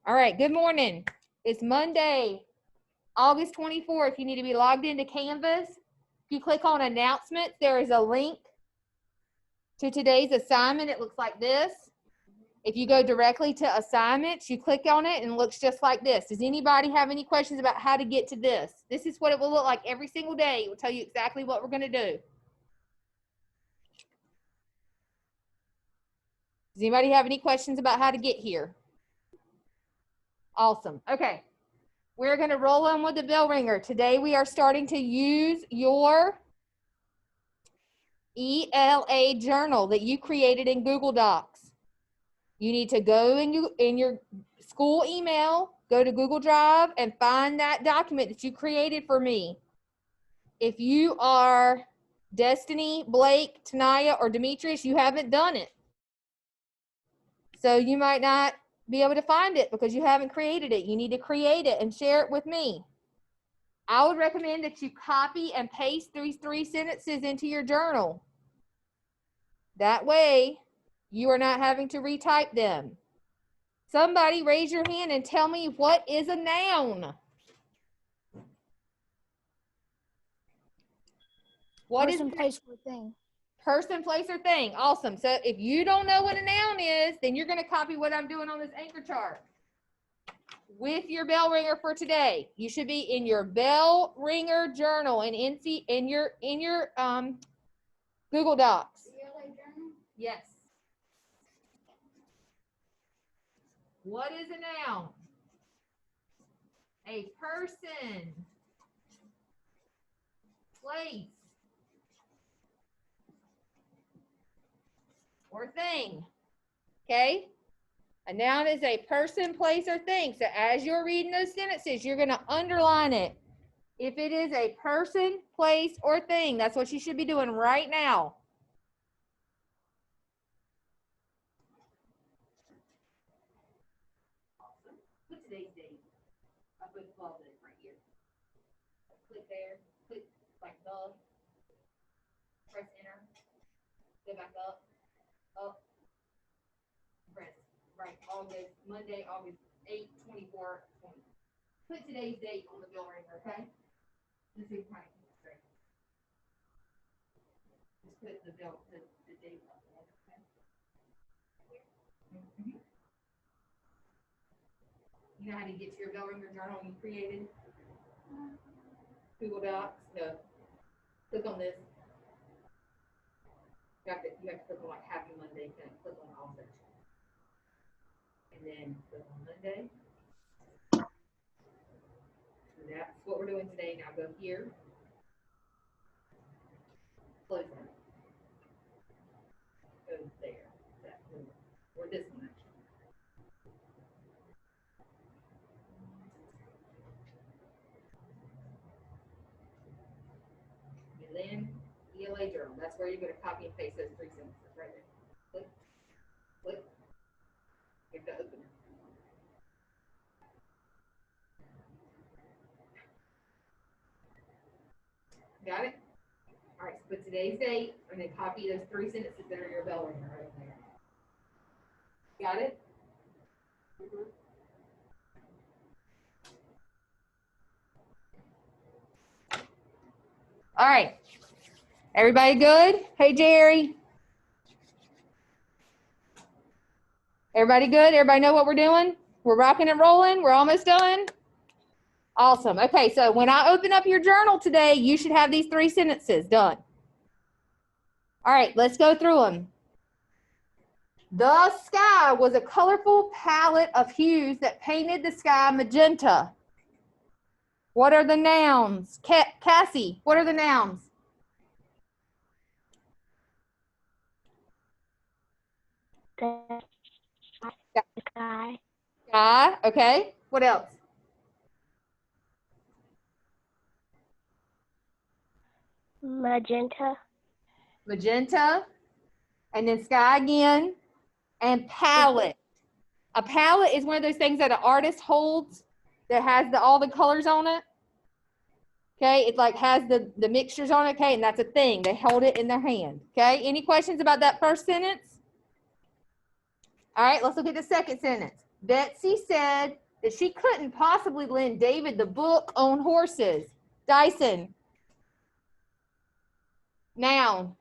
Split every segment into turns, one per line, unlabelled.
All right, good morning. It's Monday, August 24th. You need to be logged into Canvas. If you click on announcements, there is a link to today's assignment. It looks like this. If you go directly to assignments, you click on it and it looks just like this. Does anybody have any questions about how to get to this? This is what it will look like every single day. It will tell you exactly what we're going to do. Does anybody have any questions about how to get here? Awesome. Okay. We're going to roll on with the bell ringer. Today we are starting to use your ELA journal that you created in Google Docs. You need to go in your school email, go to Google Drive and find that document that you created for me. If you are Destiny, Blake, Tanaya, or Demetrius, you haven't done it. So you might not be able to find it because you haven't created it. You need to create it and share it with me. I would recommend that you copy and paste these 3 sentences into your journal. That way, you are not having to retype them. Somebody raise your hand and tell me what is a noun. What
Person, place, or thing.
Person, place, or thing. Awesome. So if you don't know what a noun is, then you're going to copy what I'm doing on this anchor chart with your bell ringer for today. You should be in your bell ringer journal and in your Google Docs.
ELA journal?
Yes. What is a noun? A person, place, or thing. Okay? A noun is a person, place, or thing. So as you're reading those sentences, you're going to underline it. If it is a person, place, or thing, that's what you should be doing right now. Put today's date. I'll put 12 minutes right here. Click there. Click like the. Press enter. Go back up. Up. Press right. August, Monday, August 8, 24, 20. Put today's date on the bell ringer, okay? Just so you kind of keep it straight. Just put the bell, the date up there, okay? Mm-hmm. You know how to get to your bell ringer journal you created? Google Docs? No. Click on this. You have to click on like Happy Monday, then click on all sections. And then click on Monday. So that's what we're doing today. Now go here. Close it. Go there. That one. Or this one actually. And then ELA journal. That's where you're going to copy and paste those 3 sentences right there. Click. Click. You have to open it. Got it? All right, so put today's date and then copy those 3 sentences that are your bell ringer right there. Got it? Mm-hmm. All right. Everybody good? Hey, Jerry. Everybody good? Everybody know what we're doing? We're rocking and rolling. We're almost done. Awesome. Okay, so when I open up your journal today, you should have these 3 sentences done. All right, let's go through them. The sky was a colorful palette of hues that painted the sky magenta. What are the nouns? Cassie, what are the nouns?
The sky.
Sky, okay. What else?
Magenta.
Magenta, and then sky again, and palette. A palette is one of those things that an artist holds that has all the colors on it. Okay, it like has the mixtures on it, okay, and that's a thing. They hold it in their hand, okay? Any questions about that first sentence? All right, let's look at the second sentence. Betsy said that she couldn't possibly lend David the book on horses. Dyson. Noun.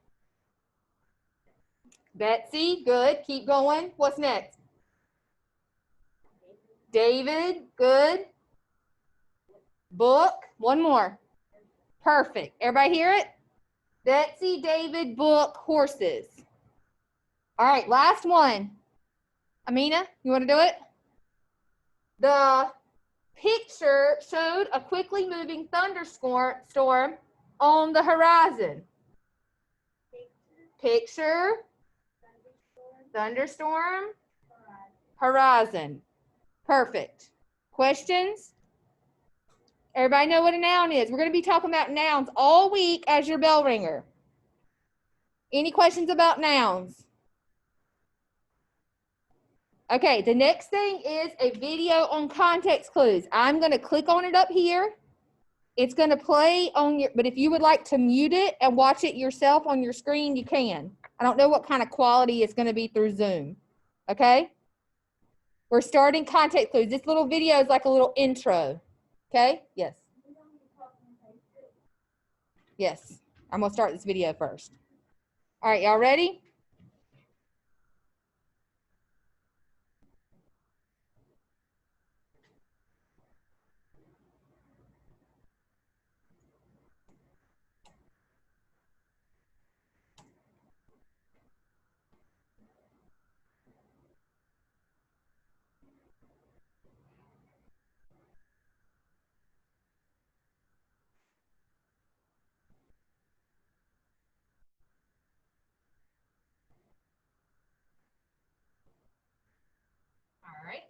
Betsy, good. Keep going. What's next? David, good. Book, one more. Perfect. Everybody hear it? Betsy, David, book, horses. All right, last one. Amina, you want to do it? The picture showed a quickly moving thunderstorm on the horizon. Picture, thunderstorm, horizon. Perfect. Questions? Everybody know what a noun is. We're going to be talking about nouns all week as your bell ringer. Any questions about nouns? Okay, the next thing is a video on context clues. I'm going to click on it up here. It's going to play on your, but if you would like to mute it and watch it yourself on your screen, you can. I don't know what kind of quality it's going to be through Zoom. Okay? We're starting context clues. This little video is like a little intro. Okay? Yes. Yes. I'm going to start this video first. All right, y'all ready? All right.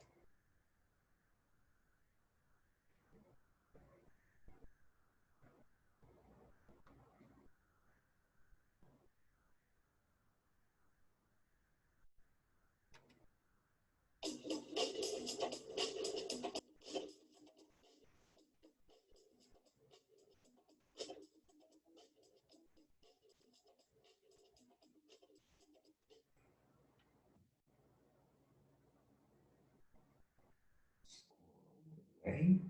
Right?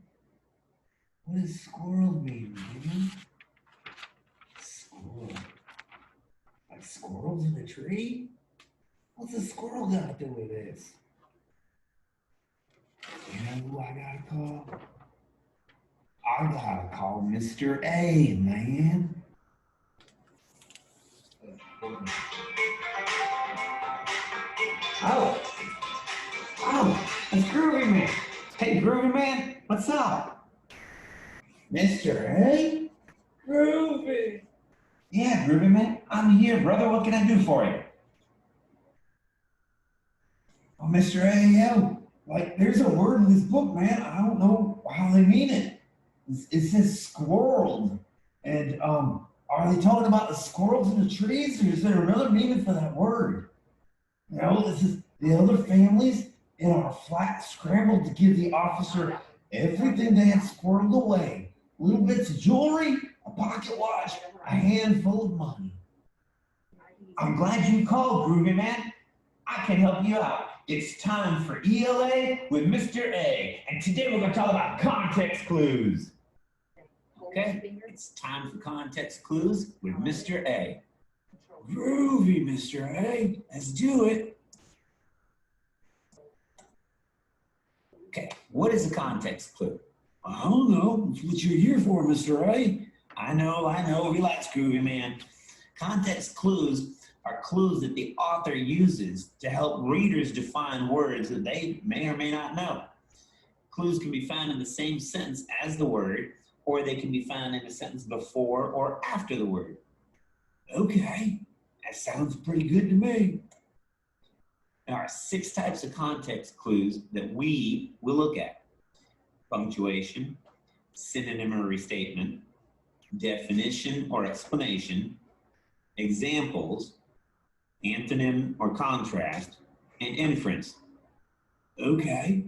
What does squirrel mean, man? Squirrel. Like squirrels in a tree? What's a squirrel got to do with this? You know who I gotta call? I gotta call Mr. A, man. Oh, it's Groovy Man. Hey, Groovy Man, what's up? Mr. A? Groovy. Yeah, Groovy Man, I'm here, brother. What can I do for you? Oh, Mr. A, yeah, like there's a word in this book, man. I don't know how they mean it. It says squirreled. And are they talking about the squirrels in the trees, or is there another meaning for that word? You know, this is the other families in our flat scrambled to give the officer everything they had squirreled away. Little bits of jewelry, a pocket watch, a handful of money. I'm glad you called, Groovy Man. I can help you out. It's time for ELA with Mr. A. And today we're going to talk about context clues. Okay, it's time for context clues with Mr. A. Groovy, Mr. A. Let's do it. Okay, what is a context clue? I don't know. It's what you're here for, Mr. A. I know. Relax, Groovy Man. Context clues are clues that the author uses to help readers define words that they may or may not know. Clues can be found in the same sentence as the word, or they can be found in a sentence before or after the word. Okay, that sounds pretty good to me. There are 6 types of context clues that we will look at: punctuation, synonym or restatement, definition or explanation, examples, antonym or contrast, and inference. Okay.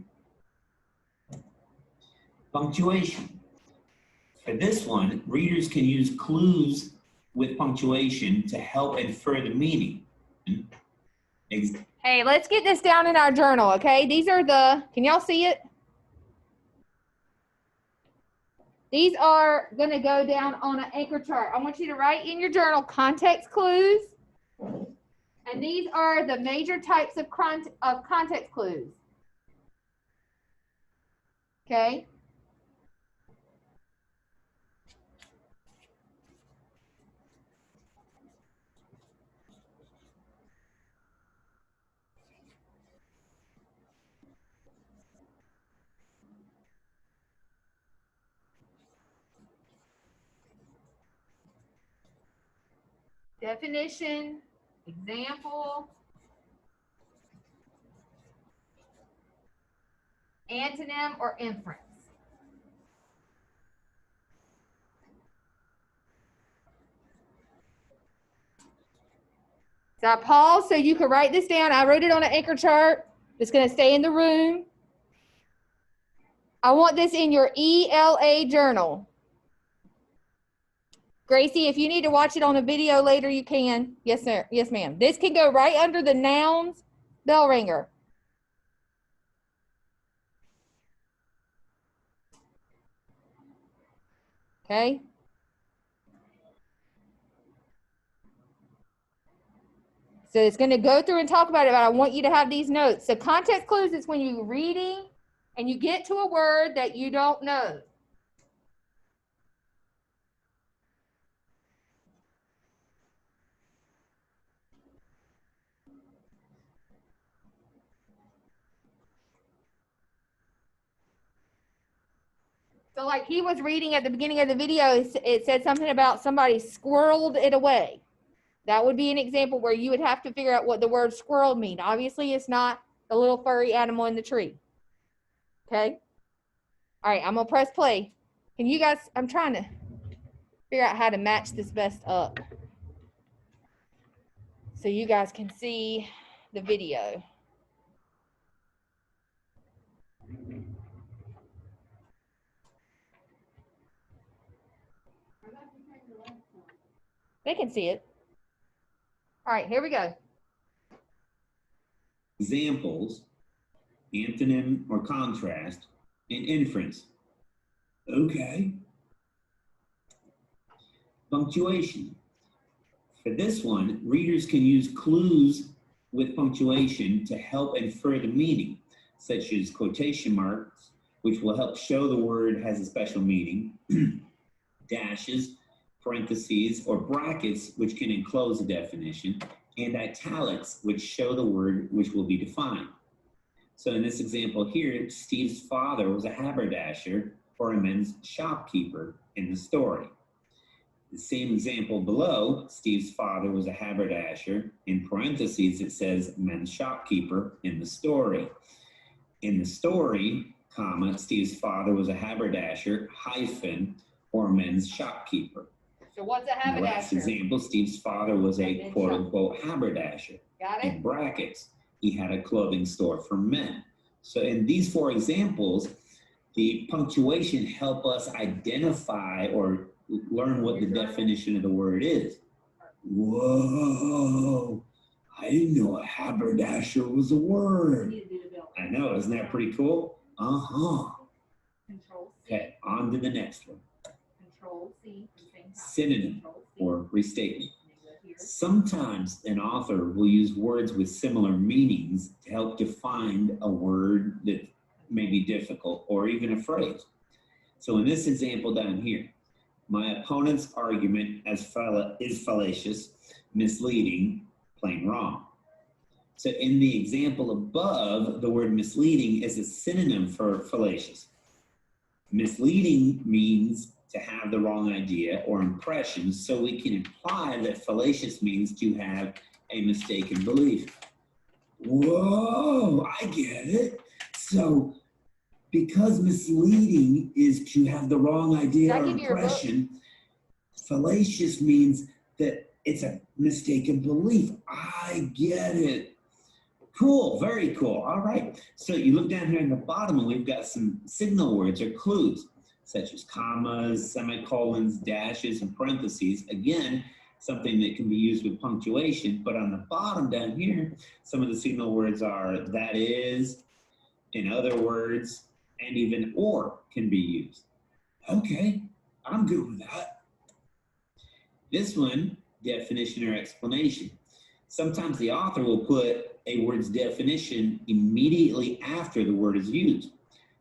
Punctuation. For this one, readers can use clues with punctuation to help infer the meaning.
Hey, let's get this down in our journal, okay? These are the, can y'all see it? These are going to go down on an anchor chart. I want you to write in your journal context clues. And these are the major types of context clues. Okay? Definition, example, antonym, or inference. So I paused so you could write this down. I wrote it on an anchor chart. It's going to stay in the room. I want this in your ELA journal. Gracie, if you need to watch it on a video later, you can. Yes, sir. Yes, ma'am. This can go right under the nouns bell ringer. Okay. So it's going to go through and talk about it, but I want you to have these notes. So context clues is when you're reading and you get to a word that you don't know. So like he was reading at the beginning of the video, it said something about somebody squirreled it away. That would be an example where you would have to figure out what the word squirrel means. Obviously, it's not the little furry animal in the tree. Okay? All right, I'm going to press play. Can you guys, I'm trying to figure out how to match this best up so you guys can see the video. They can see it. All right, here we go.
Examples, antonym or contrast, and inference. Okay. Punctuation. For this one, readers can use clues with punctuation to help infer the meaning, such as quotation marks, which will help show the word has a special meaning, dashes, parentheses, or brackets, which can enclose a definition, and italics, which show the word which will be defined. So in this example here, Steve's father was a haberdasher or a men's shopkeeper in the story. The same example below, Steve's father was a haberdasher. In parentheses, it says men's shopkeeper in the story. In the story, comma, Steve's father was a haberdasher, hyphen, or men's shopkeeper.
So what's a
In the last
haberdasher?
example, Steve's father was a quote-unquote haberdasher.
Got it?
In brackets, he had a clothing store for men. So in these four examples, the punctuation help us identify or learn what the definition of the word is. Whoa, I didn't know a haberdasher was a word. I know, isn't that pretty cool? Uh-huh. Okay, on to the next one. Synonym or restatement. Sometimes an author will use words with similar meanings to help define a word that may be difficult or even a phrase. So in this example down here, my opponent's argument is fallacious, misleading, plain wrong. So in the example above, the word misleading is a synonym for fallacious. Misleading means to have the wrong idea or impression, so we can imply that fallacious means to have a mistaken belief. Whoa, I get it. So because misleading is to have the wrong idea or impression, fallacious means that it's a mistaken belief. I get it. Cool, very cool. All right. So you look down here in the bottom and we've got some signal words or clues, such as commas, semicolons, dashes, and parentheses. Again, something that can be used with punctuation. But on the bottom down here, some of the signal words are that is, in other words, and even or can be used. Okay, I'm good with that. This one, definition or explanation. Sometimes the author will put a word's definition immediately after the word is used.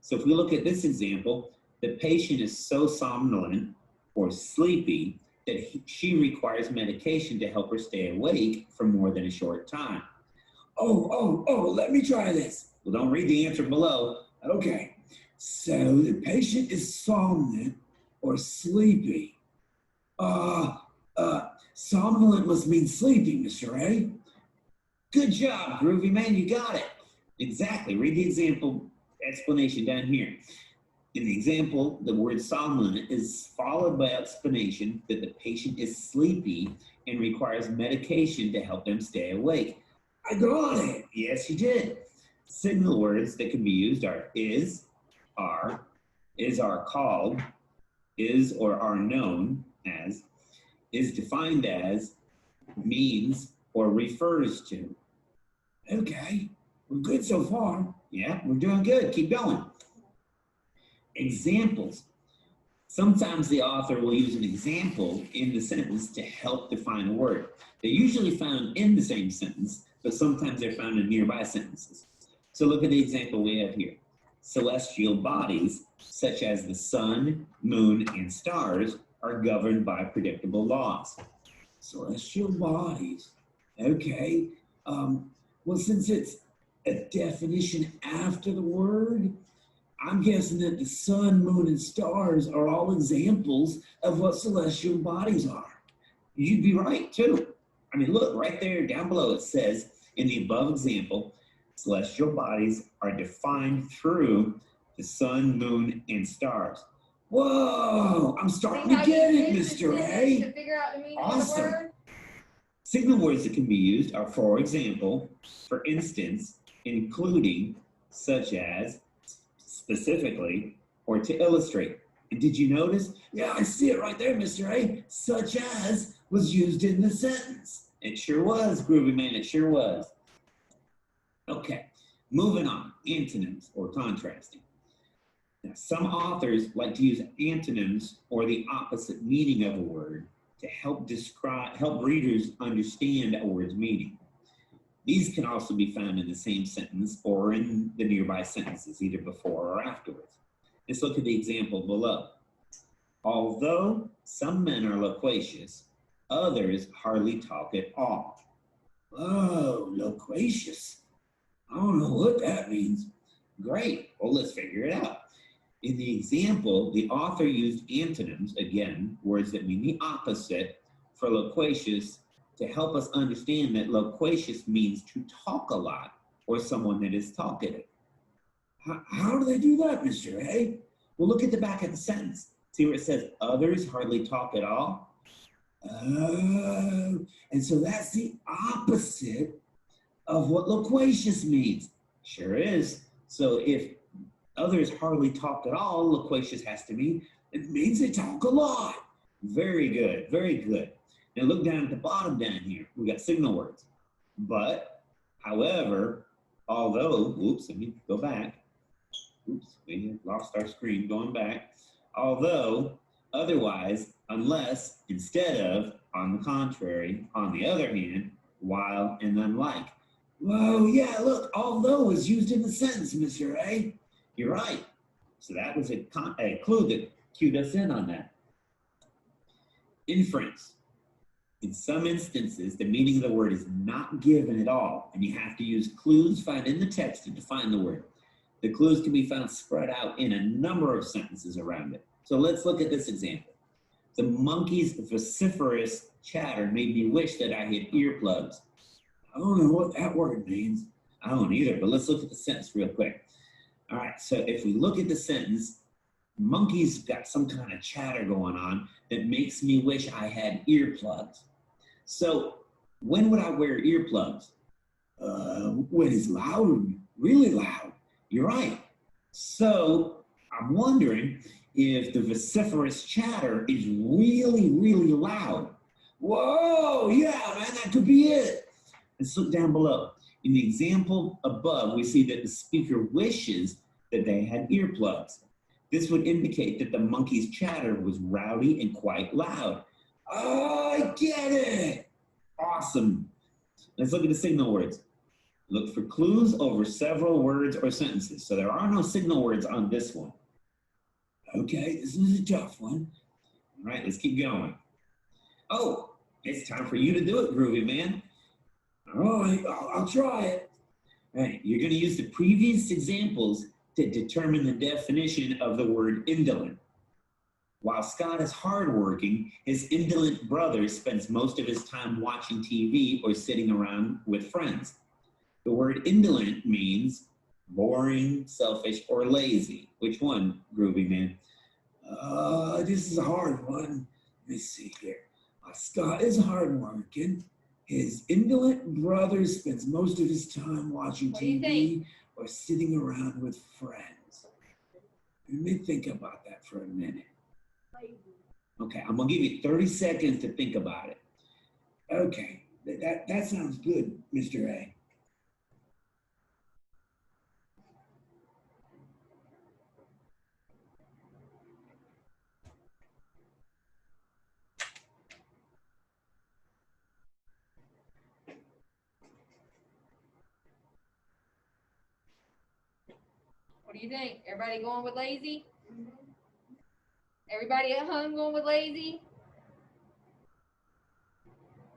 So if we look at this example, the patient is so somnolent or sleepy that she requires medication to help her stay awake for more than a short time. Oh, let me try this. Well, don't read the answer below. Okay, so the patient is somnolent or sleepy. Somnolent must mean sleepy, Mr. A. Good job, Groovy Man, you got it. Exactly, read the example explanation down here. In the example, the word somnolent is followed by explanation that the patient is sleepy and requires medication to help them stay awake. I got it. Yes, you did. Signal words that can be used are is, are called, is or are known as, is defined as, means, or refers to. Okay, we're good so far. Yeah, we're doing good. Keep going. Examples. Sometimes the author will use an example in the sentence to help define a word. They're usually found in the same sentence, but sometimes they're found in nearby sentences. So look at the example we have here. Celestial bodies, such as the sun, moon, and stars, are governed by predictable laws. Celestial bodies. Okay. Well, since it's a definition after the word, I'm guessing that the sun, moon, and stars are all examples of what celestial bodies are. You'd be right, too. I mean, look, right there down below it says, in the above example, celestial bodies are defined through the sun, moon, and stars. Whoa, I'm starting to get it, Mr. A.
To figure out the meaning
Awesome.
of the word.
Signal words that can be used are, for example, for instance, including, such as, specifically, or to illustrate. And did you notice? Yeah, I see it right there, Mr. A. Such as was used in the sentence. It sure was, Groovy Man, it sure was. Okay, moving on, antonyms or contrasting. Now, some authors like to use antonyms or the opposite meaning of a word to help readers understand a word's meaning. These can also be found in the same sentence or in the nearby sentences, either before or afterwards. Let's look at the example below. Although some men are loquacious, others hardly talk at all. Oh, loquacious. I don't know what that means. Great, well, let's figure it out. In the example, the author used antonyms, again, words that mean the opposite, for loquacious to help us understand that loquacious means to talk a lot or someone that is talkative. How do they do that, Mr. A? Well, look at the back of the sentence. See where it says, others hardly talk at all? Oh, and so that's the opposite of what loquacious means. Sure is. So if others hardly talk at all, loquacious has to mean, it means they talk a lot. Very good, very good. Now look down at the bottom down here. We got signal words. But, however, although, oops, let me go back. Oops, we lost our screen going back. Although, otherwise, unless, instead of, on the contrary, on the other hand, while, and unlike. Whoa, yeah, look, although is used in the sentence, Mr. A. You're right. So that was a clue that cued us in on that. Inference. In some instances, the meaning of the word is not given at all, and you have to use clues found in the text to define the word. The clues can be found spread out in a number of sentences around it. So let's look at this example. The monkey's vociferous chatter made me wish that I had earplugs. I don't know what that word means. I don't either, but let's look at the sentence real quick. All right, so if we look at the sentence, monkey's got some kind of chatter going on that makes me wish I had earplugs. So when would I wear earplugs? When it's loud, really loud. You're right. So I'm wondering if the vociferous chatter is really, really loud. Whoa, yeah, man, that could be it. Let's look down below. In the example above, we see that the speaker wishes that they had earplugs. This would indicate that the monkey's chatter was rowdy and quite loud. Oh, I get it. Awesome. Let's look at the signal words. Look for clues over several words or sentences. So there are no signal words on this one. Okay, this is a tough one. All right, let's keep going. Oh, it's time for you to do it, Groovy Man. All right, I'll try it. All right, you're going to use the previous examples to determine the definition of the word indolent. While Scott is hardworking, his indolent brother spends most of his time watching TV or sitting around with friends. The word indolent means boring, selfish, or lazy. Which one, Groovy Man? This is a hard one. Let me see here. Scott is hardworking. His indolent brother spends most of his time watching TV or sitting around with friends. Let me think about that for a minute. Okay, I'm gonna give you 30 seconds to think about it. Okay, that sounds good, Mr. A.
What do you think? Everybody going with lazy? Everybody at home going with lazy?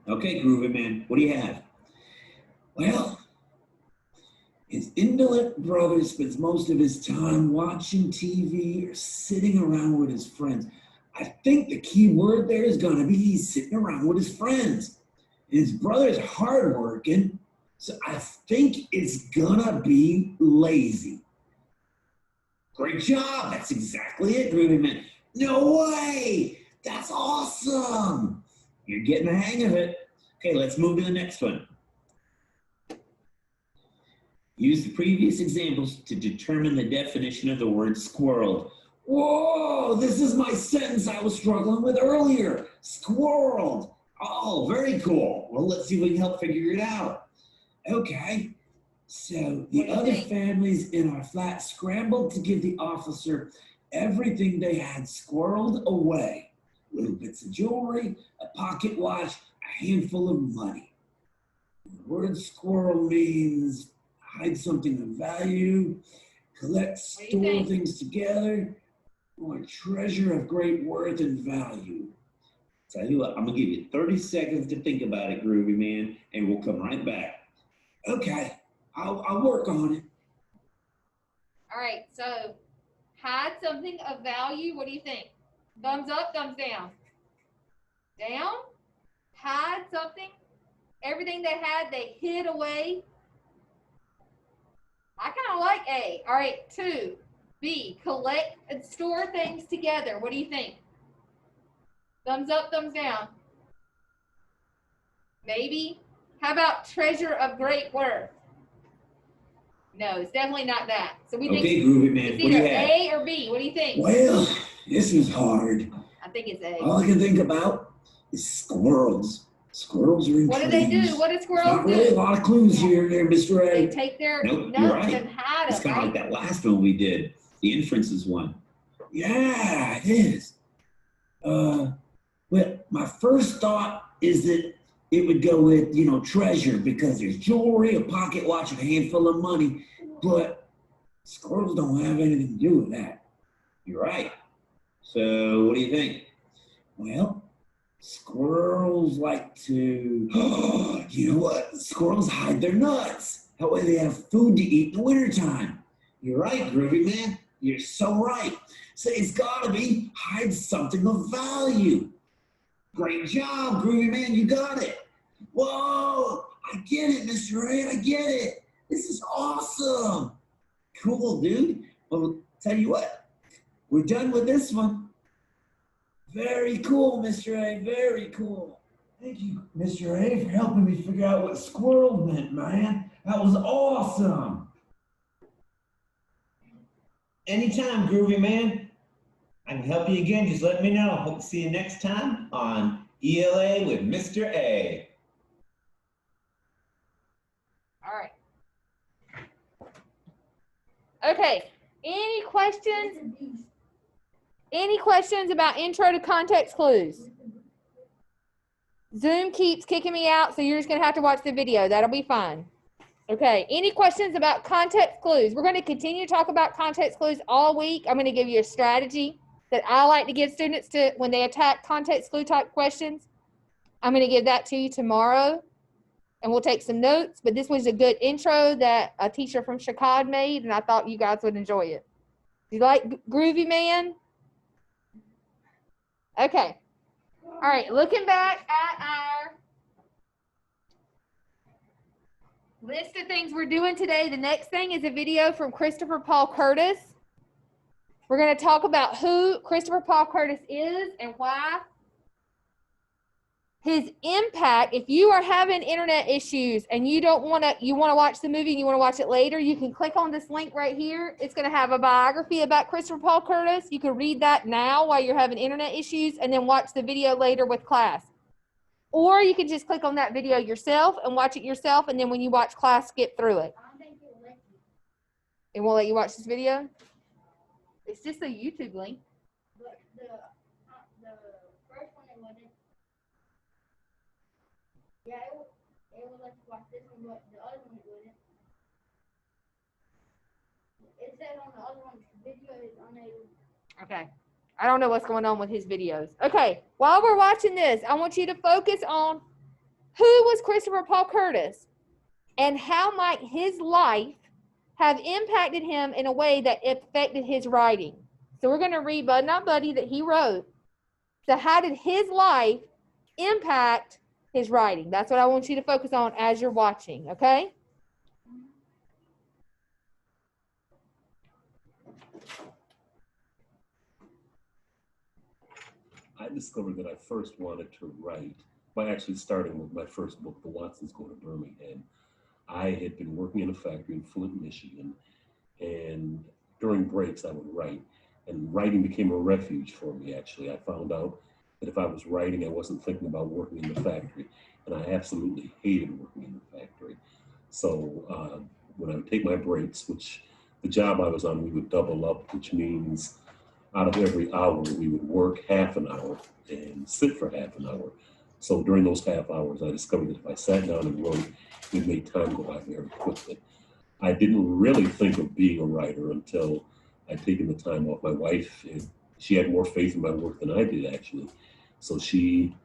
Okay, Groovy Man, what do you have? Well, his indolent brother spends most of his time watching TV or sitting around with his friends. I think the key word there is gonna be he's sitting around with his friends. His brother's hardworking, so I think it's gonna be lazy. Great job, that's exactly it, Groovy Man. No way, that's awesome. You're getting the hang of it. Okay, let's move to the next one. Use the previous examples to determine the definition of the word squirreled. Whoa, this is my sentence I was struggling with earlier. Squirreled. Oh, very cool. Well, let's see if we can help figure it out. Okay. So the other families in our flat scrambled to give the officer everything they had squirreled away. Little bits of jewelry, a pocket watch, a handful of money. The word squirrel means hide something of value, collect, store things together, or treasure of great worth and value. Tell you what, I'm gonna give you 30 seconds to think about it, Groovy Man, and we'll come right back. Okay, I'll work on it.
All right, so hide something of value. What do you think? Thumbs up, thumbs down? Down? Hide something? Everything they had, they hid away. I kind of like A. All right, 2. B, collect and store things together. What do you think? Thumbs up, thumbs down? Maybe? How about treasure of great worth? No, it's definitely not that. So we think
Groovy Man,
it's
what do
either
you have?
A or B. What do you think?
Well, this is hard.
I think it's A.
All I can think about is squirrels. Squirrels are in
What do
trees.
they do? What do squirrels
Not really
do?
a lot of clues here, there, Mr. A.
They take their
Nope,
nuts
you're right.
and hide
It's
them,
kind of
right?
like that last one we did, the inferences one. Yeah, it is. Well, my first thought is that it would go with, treasure because there's jewelry, a pocket watch, and a handful of money. But squirrels don't have anything to do with that. You're right. So what do you think? Well, squirrels like to, you know what? Squirrels hide their nuts. That way they have food to eat in the wintertime. You're right, Groovy Man. You're so right. So it's gotta be hide something of value. Great job, Groovy Man. You got it. Whoa, I get it, Mr. A. I get it. This is awesome. Cool, dude. Well, tell you what, we're done with this one. Very cool, Mr. A. Very cool. Thank you, Mr. A, for helping me figure out what squirrel meant, man. That was awesome.
Anytime, Groovy Man. I can help you again. Just let me know. Hope to see you next time on
ELA with Mr. A.
All right. Okay. Any questions? Any questions about intro to context clues? Zoom keeps kicking me out, so you're just going to have to watch the video. That'll be fine. Okay. Any questions about context clues? We're going to continue to talk about context clues all week. I'm going to give you a strategy that I like to give students to when they attack context clue type questions. I'm going to give that to you tomorrow, and we'll take some notes. But this was a good intro that a teacher from Chicago made, and I thought you guys would enjoy it. Do you like Groovy Man? Okay. All right. Looking back at our list of things we're doing today, the next thing is a video from Christopher Paul Curtis. We're going to talk about who Christopher Paul Curtis is and why. His impact, if you are having internet issues and you want to watch the movie and you want to watch it later, you can click on this link right here. It's going to have a biography about Christopher Paul Curtis. You can read that now while you're having internet issues and then watch the video later with class. Or you can just click on that video yourself and watch it yourself, and then when you watch class, skip through it.
I don't think it will let you.
It won't let you watch this video? It's just a YouTube link.
But the first one it wouldn't. Yeah, it would let you watch this one, but the other one it wouldn't. It said on the other one, the video is unable.
Okay. I don't know what's going on with his videos. Okay. While we're watching this, I want you to focus on who was Christopher Paul Curtis and how might his life have impacted him in a way that affected his writing. So we're going to read Bud Not Buddy that he wrote. So how did his life impact his writing? That's what I want you to focus on as you're watching, okay?
I discovered that I first wanted to write by actually starting with my first book, The Watsons Go to Birmingham. I had been working in a factory in Flint, Michigan, and during breaks I would write. And writing became a refuge for me, actually. I found out that if I was writing, I wasn't thinking about working in the factory. And I absolutely hated working in the factory. So when I would take my breaks, which the job I was on, we would double up, which means out of every hour, we would work half an hour and sit for half an hour. So during those half hours, I discovered that if I sat down and wrote, it made time go by very quickly. I didn't really think of being a writer until I'd taken the time off. My wife, she had more faith in my work than I did, actually. So she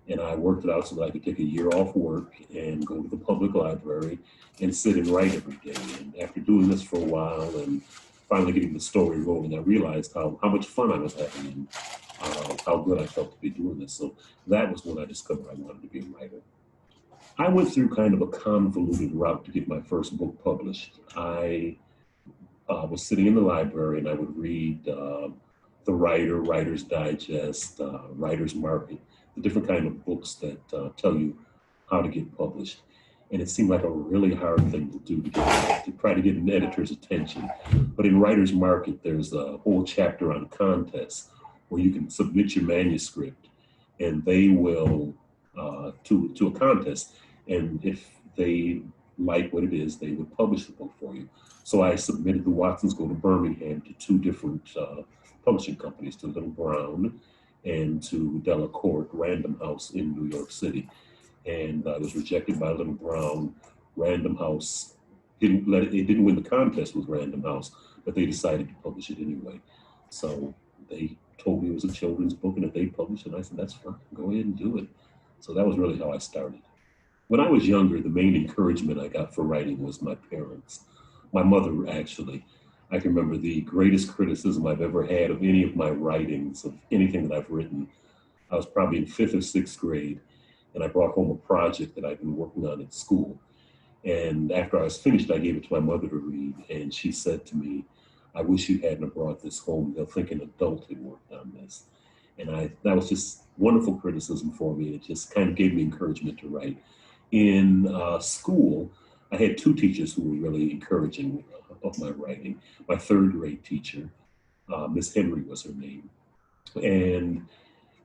and I worked it out so that I could take a year off work and go to the public library and sit and write every day. And after doing this for a while and finally getting the story rolling, I realized how much fun I was having and how good I felt to be doing this. So that was when I discovered I wanted to be a writer. I went through kind of a convoluted route to get my first book published. I was sitting in the library and I would read The Writer, Writer's Digest, Writer's Market, the different kind of books that tell you how to get published. And it seemed like a really hard thing to do to try to get an editor's attention. But in Writer's Market, there's a whole chapter on contests where you can submit your manuscript and they will, to a contest. And if they like what it is, they would publish the book for you. So I submitted The Watsons Go to Birmingham to two different publishing companies, to Little Brown and to Delacorte, Random House in New York City. And I was rejected by Little Brown. Random House didn't win the contest with Random House, but they decided to publish it anyway. So they told me it was a children's book and if they published it, I said, that's fine, go ahead and do it. So that was really how I started. When I was younger, the main encouragement I got for writing was my parents. My mother, actually. I can remember the greatest criticism I've ever had of any of my writings, of anything that I've written. I was probably in 5th or 6th grade, and I brought home a project that I'd been working on at school. And after I was finished, I gave it to my mother to read, and she said to me, I wish you hadn't brought this home. They'll think an adult had worked on this. And that was just wonderful criticism for me. It just kind of gave me encouragement to write. In school, I had two teachers who were really encouraging of my writing. My 3rd grade teacher, Miss Henry was her name. And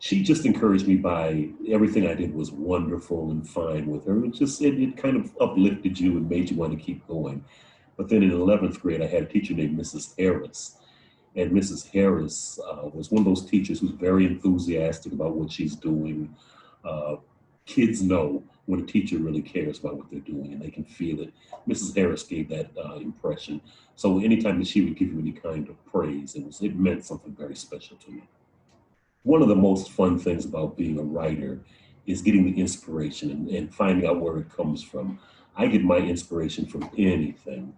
she just encouraged me by everything I did was wonderful and fine with her. It kind of uplifted you and made you want to keep going. But then in 11th grade, I had a teacher named Mrs. Harris. And Mrs. Harris was one of those teachers who's very enthusiastic about what she's doing. Uh, Kids know when a teacher really cares about what they're doing and they can feel it. Mrs. Harris gave that impression. So anytime that she would give you any kind of praise, it meant something very special to me. One of the most fun things about being a writer is getting the inspiration and finding out where it comes from. I get my inspiration from anything.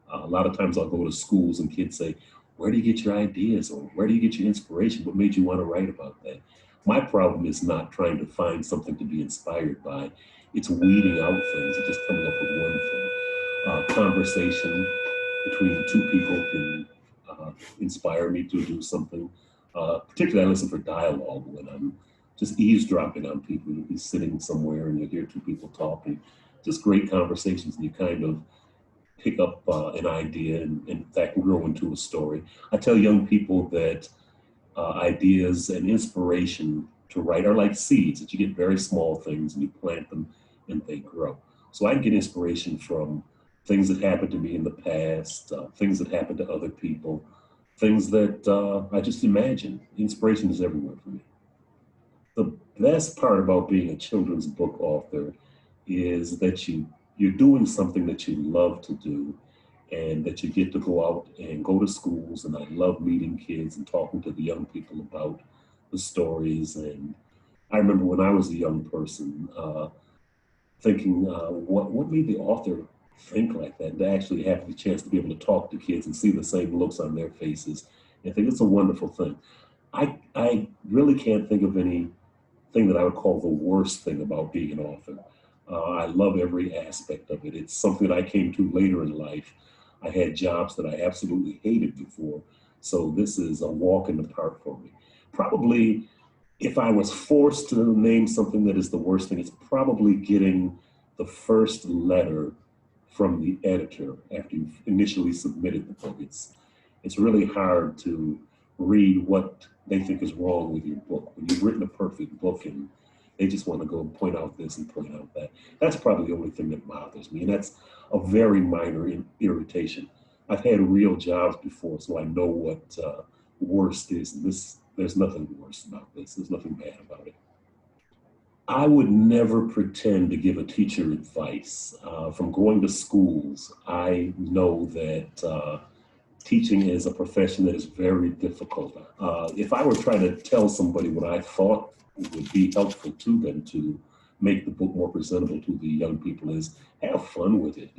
A lot of times I'll go to schools and kids say, where do you get your ideas, or where do you get your inspiration? What made you want to write about that? My problem is not trying to find something to be inspired by. It's weeding out things and just coming up with one thing. Conversation between two people can inspire me to do something. Particularly, I listen for dialogue when I'm just eavesdropping on people. You'll be sitting somewhere and you'll hear two people talking. Just great conversations, and you kind of pick up an idea and that can grow into a story. I tell young people that ideas and inspiration to write are like seeds, that you get very small things and you plant them and they grow. So I get inspiration from things that happened to me in the past, things that happened to other people, things that I just imagine. Inspiration is everywhere for me. The best part about being a children's book author is that you're doing something that you love to do, and that you get to go out and go to schools. And I love meeting kids and talking to the young people about the stories. And I remember when I was a young person thinking, what made the author think like that? And to actually have the chance to be able to talk to kids and see the same looks on their faces, I think it's a wonderful thing. I really can't think of anything that I would call the worst thing about being an author. I love every aspect of it. It's something that I came to later in life. I had jobs that I absolutely hated before. So this is a walk in the park for me. Probably if I was forced to name something that is the worst thing, it's probably getting the first letter from the editor after you've initially submitted the book. It's really hard to read what they think is wrong with your book. When you've written a perfect book and they just want to go and point out this and point out that. That's probably the only thing that bothers me. And that's a very minor irritation. I've had real jobs before, so I know what worst is. And there's nothing worse about this. There's nothing bad about it. I would never pretend to give a teacher advice. From going to schools, I know that teaching is a profession that is very difficult. If I were trying to tell somebody what I thought would be helpful to them to make the book more presentable to the young people, is have fun with it.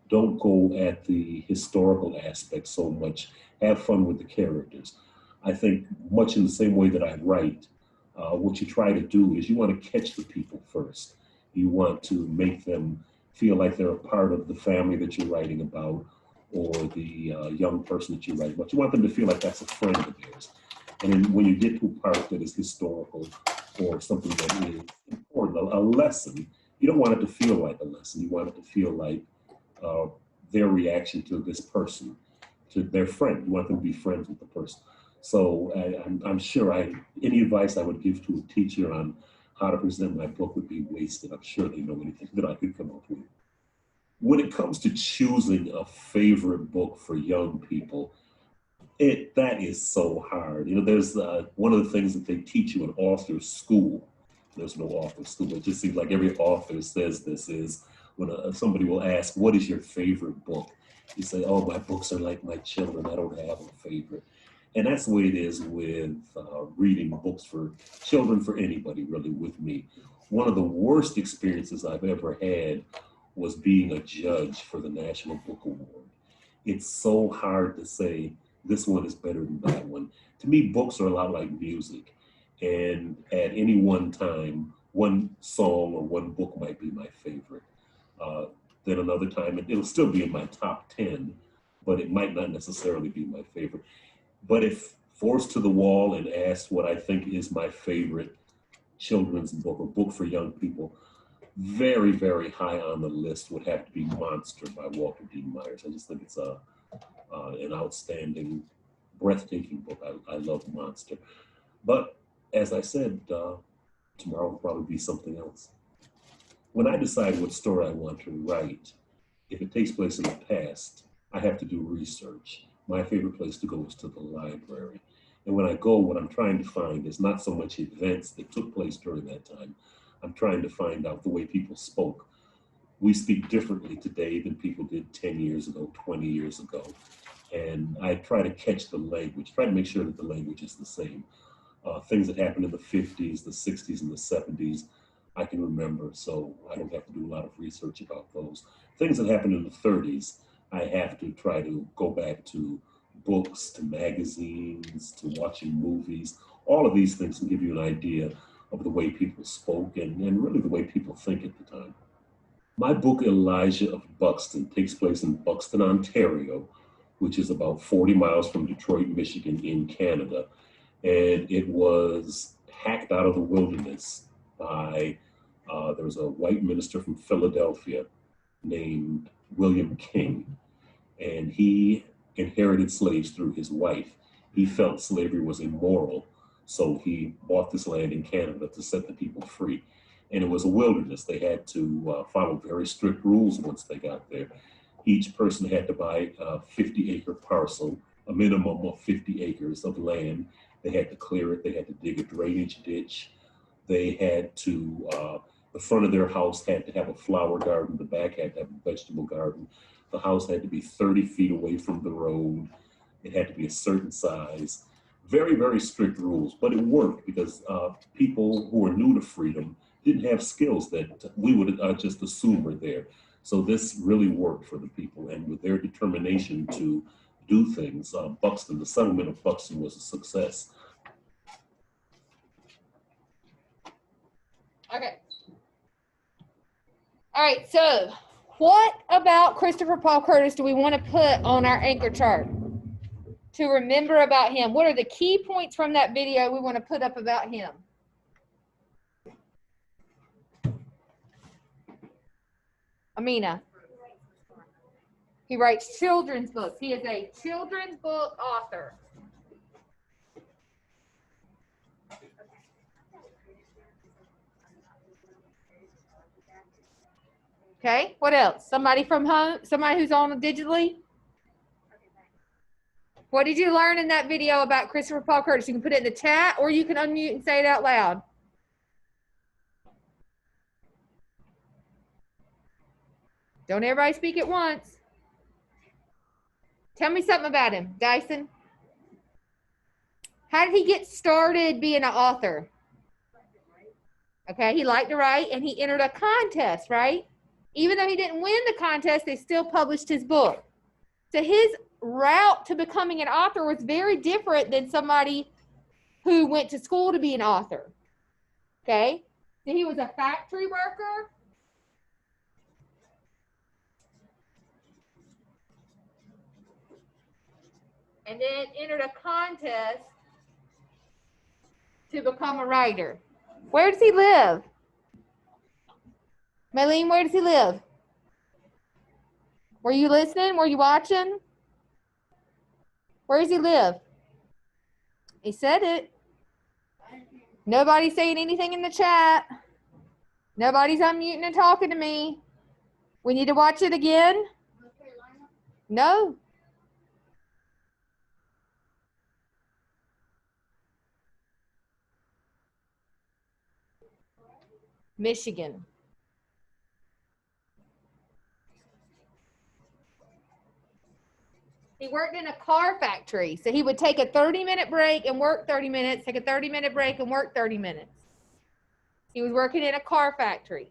Don't go at the historical aspect so much. Have fun with the characters. I think much in the same way that I write, what you try to do is you want to catch the people first. You want to make them feel like they're a part of the family that you're writing about, or the young person that you're writing about. You want them to feel like that's a friend of theirs. And then when you get to a part that is historical or something that is important, a lesson, you don't want it to feel like a lesson. You want it to feel like their reaction to this person, to their friend. You want them to be friends with the person. So I'm sure any advice I would give to a teacher on how to present my book would be wasted. I'm sure they know anything that I could come up with. When it comes to choosing a favorite book for young people, that is so hard. There's one of the things that they teach you in author school. There's no author school. It just seems like every author says this is when somebody will ask, what is your favorite book? You say, oh, my books are like my children. I don't have a favorite. And that's the way it is with reading books for children, for anybody really, with me. One of the worst experiences I've ever had was being a judge for the National Book Award. It's so hard to say this one is better than that one. To me, books are a lot like music. And at any one time, one song or one book might be my favorite. Then another time, it'll still be in my top 10, but it might not necessarily be my favorite. But if forced to the wall and asked what I think is my favorite children's book or book for young people, very, very high on the list would have to be Monster by Walter D. Myers. I just think it's an outstanding, breathtaking book. I love Monster. But as I said, tomorrow will probably be something else. When I decide what story I want to write, if it takes place in the past, I have to do research. My favorite place to go is to the library. And when I go, what I'm trying to find is not so much events that took place during that time. I'm trying to find out the way people spoke. We speak differently today than people did 10 years ago, 20 years ago. And I try to catch the language, try to make sure that the language is the same. Things that happened in the 50s, the 60s, and the 70s, I can remember, so I don't have to do a lot of research about those. Things that happened in the 30s, I have to try to go back to books, to magazines, to watching movies. All of these things can give you an idea of the way people spoke and really the way people think at the time. My book, Elijah of Buxton, takes place in Buxton, Ontario, which is about 40 miles from Detroit, Michigan in Canada. And it was hacked out of the wilderness by, there was a white minister from Philadelphia named William King, and he inherited slaves through his wife. He felt slavery was immoral, so he bought this land in Canada to set the people free. And it was a wilderness. They had to follow very strict rules once they got there. Each person had to buy a 50-acre parcel, a minimum of 50 acres of land. They had to clear it. They had to dig a drainage ditch. They had to, the front of their house had to have a flower garden. The back had to have a vegetable garden. The house had to be 30 feet away from the road. It had to be a certain size. Very, very strict rules, but it worked because people who were new to freedom didn't have skills that we would just assume were there. So this really worked for the people, and with their determination to do things, Buxton, the settlement of Buxton was a success.
Okay. All right, so what about Christopher Paul Curtis do we want to put on our anchor chart to remember about him? What are the key points from that video we want to put up about him? Amina. He writes children's books. He is a children's book author. Okay, what else? Somebody from home? Somebody who's on digitally? What did you learn in that video about Christopher Paul Curtis? You can put it in the chat or you can unmute and say it out loud. Don't everybody speak at once. Tell me something about him, Dyson. How did he get started being an author? Okay, he liked to write and he entered a contest, right? Even though he didn't win the contest, they still published his book. So his route to becoming an author was very different than somebody who went to school to be an author. Okay, so he was a factory worker. And then entered a contest to become a writer. Where does he live? Maylene, where does he live? Were you listening? Were you watching? Where does he live? He said it. Nobody's saying anything in the chat. Nobody's unmuting and talking to me. We need to watch it again? No. Michigan. He worked in a car factory. So he would take a 30-minute break and work 30 minutes, take a 30-minute break and work 30 minutes. He was working in a car factory.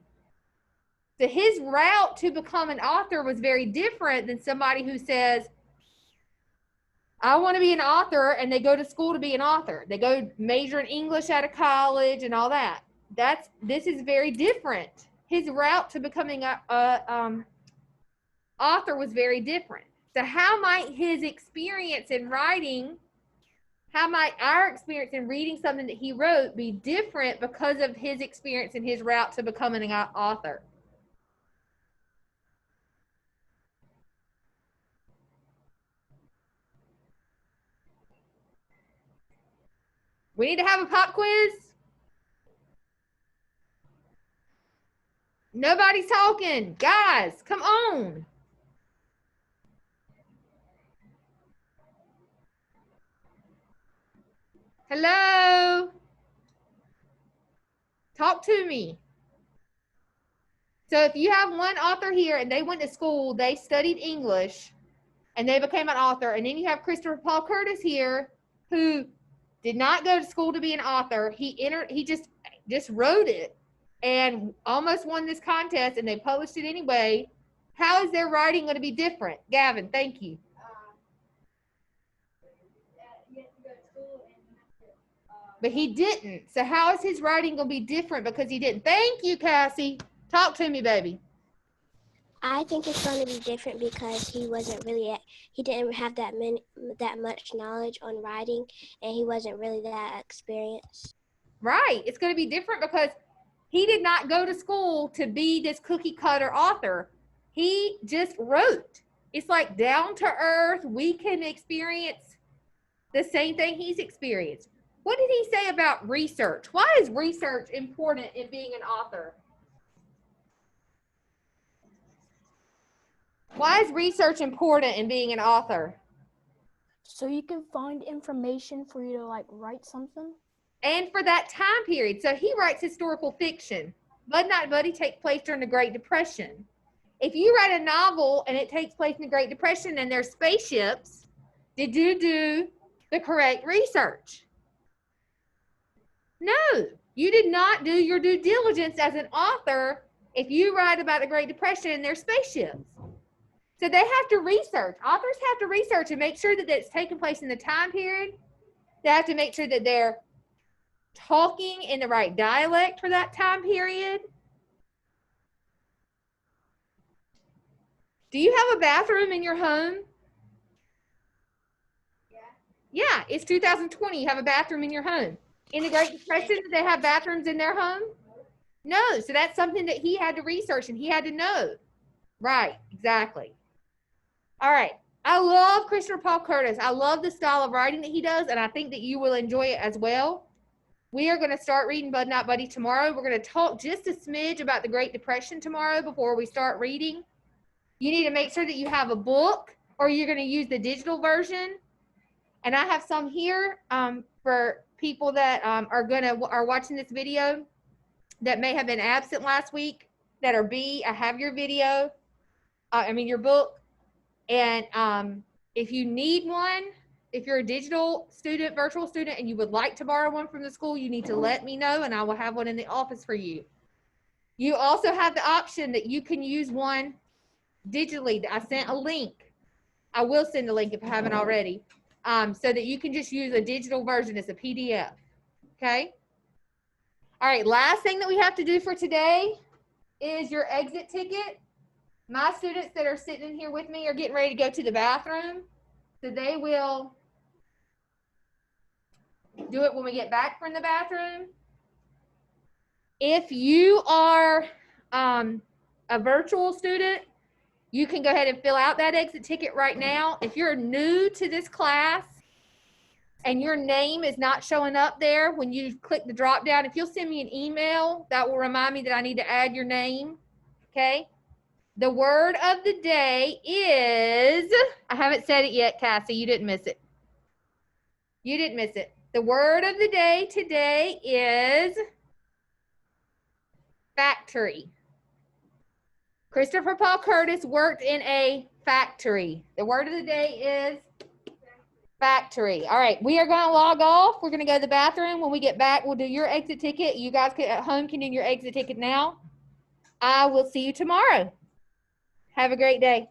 So his route to become an author was very different than somebody who says, I want to be an author, and they go to school to be an author. They go major in English out of college and all that. This is very different. His route to becoming a author was very different. So how might his experience in writing, how might our experience in reading something that he wrote be different because of his experience and his route to becoming an author? We need to have a pop quiz. Nobody's talking. Guys, come on. Hello. Talk to me. So if you have one author here and they went to school, they studied English, and they became an author, and then you have Christopher Paul Curtis here, who did not go to school to be an author. He just wrote it and almost won this contest, and they published it anyway. How is their writing going to be different? Gavin, thank you.
You have to go to school and you have to.
But he didn't. So how is his writing going to be different because he didn't? Thank you, Cassie. Talk to me, baby.
I think it's going to be different because he didn't have that much knowledge on writing, and he wasn't really that experienced.
Right. It's going to be different because he did not go to school to be this cookie cutter author. He just wrote. It's like down to earth. We can experience the same thing he's experienced. What did he say about research? Why is research important in being an author? Why is research important in being an author?
So you can find information for you to like write something.
And for that time period. So he writes historical fiction. Bud Not Buddy takes place during the Great Depression. If you write a novel and it takes place in the Great Depression and there's spaceships, did you do the correct research? No, you did not do your due diligence as an author if you write about the Great Depression and there's spaceships. So they have to research. Authors have to research and make sure that it's taking place in the time period. They have to make sure that they're talking in the right dialect for that time period. Do you have a bathroom in your home? Yeah, it's 2020. You have a bathroom in your home. In the Great Depression, did they have bathrooms in their home? No, so that's something that he had to research and he had to know. Right, exactly. All right. I love Christopher Paul Curtis. I love the style of writing that he does, and I think that you will enjoy it as well. We are going to start reading Bud Not Buddy tomorrow. We're going to talk just a smidge about the Great Depression tomorrow before we start reading. You need to make sure that you have a book, or you're going to use the digital version. And I have some here for people that are watching this video that may have been absent last week that are B. I have your video. Your book. And if you need one, if you're a digital student, virtual student, and you would like to borrow one from the school, you need to let me know and I will have one in the office for you. You also have the option that you can use one digitally. I sent a link. I will send a link if I haven't already, so that you can just use a digital version. It's a PDF. Okay? All right, last thing that we have to do for today is your exit ticket. My students that are sitting in here with me are getting ready to go to the bathroom. So they will do it when we get back from the bathroom. If you are a virtual student, you can go ahead and fill out that exit ticket right now. If you're new to this class and your name is not showing up there when you click the drop down, if you'll send me an email, that will remind me that I need to add your name, okay? The word of the day is, I haven't said it yet, Cassie. You didn't miss it. You didn't miss it. The word of the day today is factory. Christopher Paul Curtis worked in a factory. The word of the day is factory. All right, we are going to log off. We're going to go to the bathroom. When we get back, we'll do your exit ticket. You guys at home can do your exit ticket now. I will see you tomorrow. Have a great day.